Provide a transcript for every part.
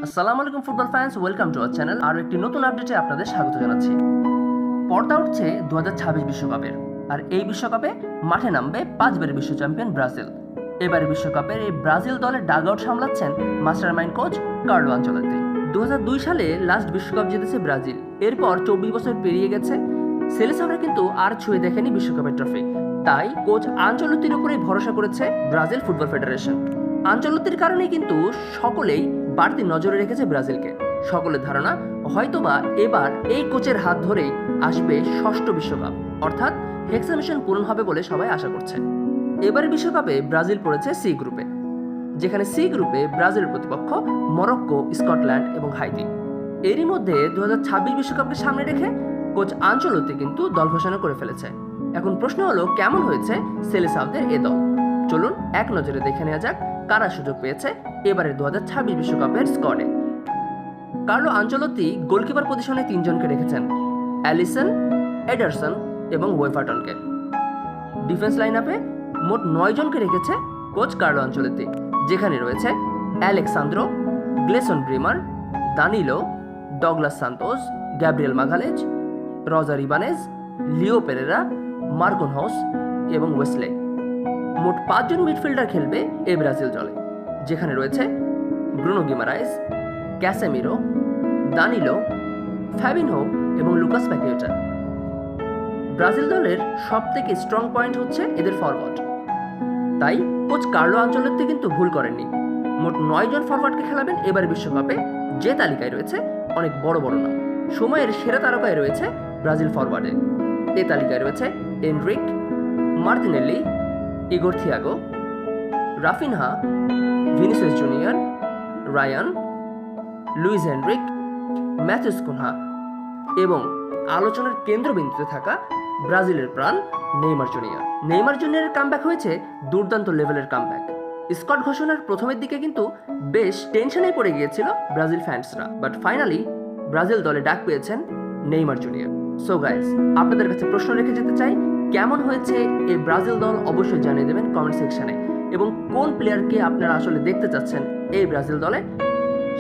আসসালামু আলাইকুম football fans, welcome to our channel. আরও একটি নতুন আপডেটে আপনাদের স্বাগত জানাচ্ছি। পর্দা উঠছে 2026 বিশ্বকাপের, আর এই বিশ্বকাপে মাঠে নামবে 5বারের বিশ্ব চ্যাম্পিয়ন ব্রাজিল। এবারে বিশ্বকাপের এই ব্রাজিল দলের ডাগ আউট সামলাচ্ছেন মাস্টারমাইন্ড কোচ কার্লো আনচেলত্তি। 2002 সালে লাস্ট বিশ্বকাপ জিতেছে ব্রাজিল। এরপর 24 বছর পেরিয়ে গেছে, সেলেসাওরা কিন্তু আর ছুঁয়ে দেখেনি বিশ্বকাপের ট্রফি। তাই কোচ আনচেলত্তির উপরেই ভরসা করেছে ব্রাজিল ফুটবল ফেডারেশন। আনচেলত্তির কারণেই কিন্তু সকলেই বাড়তি নজরে রেখেছে ব্রাজিলকে। সকলের ধারণা হয়তোবা এবার এই কোচের হাত ধরেই আসবে ষষ্ঠ বিশ্বকাপ, অর্থাৎ হেক্সা মিশন পূরণ হবে বলে সবাই আশা করছে। এবারের বিশ্বকাপে ব্রাজিল পড়েছে সি গ্রুপে, যেখানে সি গ্রুপে ব্রাজিলের প্রতিপক্ষ মরক্কো, স্কটল্যান্ড এবং হাইতি। এরই মধ্যে 2026 বিশ্বকাপকে সামনে রেখে কোচ আনচেলত্তি কিন্তু দল ঘোষণা করে ফেলেছে। এখন প্রশ্ন হলো, কেমন হয়েছে সেলেসাওদের এ দল? চলুন এক নজরে দেখে নেওয়া যাক কারা সুযোগ পেয়েছে এবারের 2026 বিশ্বকাপের স্কোয়াডে। কার্লো আনচেলত্তি গোলকিপার পজিশনে 3 জনকে রেখেছেন, অ্যালিসন, এডারসন এবং ওয়েফার্টনকে। ডিফেন্স লাইন আপে মোট 9 জনকে রেখেছে কোচ কার্লো আনচেলত্তি, যেখানে রয়েছে Alex Sandro, Gleison Bremer, Danilo, Douglas Santos, Gabriel Magalhaes, Roger Ibanez, Leo Pereira, Marquinhos এবং ওয়েসলে। মোট 5 জন মিডফিল্ডার খেলবে এই ব্রাজিল দলে, যেখানে রয়েছে ব্রুনো গিমারাইস, ক্যাসেমিরো, দানিলো, ফ্যাবিনহো এবং লুকাস প্যাকিয়েটা। ব্রাজিল দলের সবথেকে স্ট্রং পয়েন্ট হচ্ছে এদের ফরওয়ার্ড। তাই কোচ কার্লো আনচেলত্তি কিন্তু ভুল করেননি। মোট 9 জন ফরওয়ার্ডকে খেলাবেন এবার বিশ্বকাপে, যে তালিকায় রয়েছে অনেক বড় বড় নাম। সময়ের সেরা তারকায় রয়েছে ব্রাজিল ফরওয়ার্ডে। এই তালিকায় রয়েছে Endrick, Martinelli, Igor Thiago, Raphinha, Vinicius Junior, Rayan, Luiz Henrique, Matheus Cunha এবং আলোচনার কেন্দ্রবিন্দুতে থাকা ব্রাজিলের প্রাণ নেইমার জুনিয়র। নেইমার জুনিয়রের কামব্যাক হয়েছে দুর্দান্ত লেভেলের কামব্যাক। স্কট ঘোষণার প্রথমের দিকে কিন্তু বেশ টেনশনেই পড়ে গিয়েছিল ব্রাজিল ফ্যান্সরা, বাট ফাইনালি ব্রাজিল দলে ডাক পেয়েছেন নেইমার জুনিয়র। সো গাইস, আপনাদের কাছে প্রশ্ন রেখে যেতে চাই, কেমন হয়েছে এই ব্রাজিল দল? অবশ্যই জানিয়ে দেবেন কমেন্ট সেকশনে। এবং কোন প্লেয়ারকে আপনারা আসলে দেখতে চাচ্ছেন এই ব্রাজিল দলে,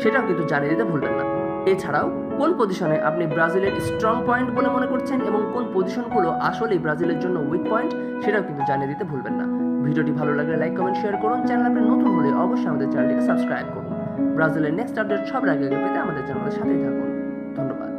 সেটাও কিন্তু জানিয়ে দিতে ভুলবেন না। এছাড়াও কোন পজিশনে আপনি ব্রাজিলের স্ট্রং পয়েন্ট বলে মনে করছেন এবং কোন পজিশনগুলো আসলে ব্রাজিলের জন্য উইক পয়েন্ট, সেটাও কিন্তু জানিয়ে দিতে ভুলবেন না। ভিডিওটি ভালো লাগলে লাইক, কমেন্ট, শেয়ার করুন। চ্যানেল আপনি নতুন হলে অবশ্যই আমাদের চ্যানেলটিকে সাবস্ক্রাইব করুন। ব্রাজিলের নেক্সট আপডেট সবার আগে পেতে আমাদের চ্যানেলের সাথেই থাকুন। ধন্যবাদ।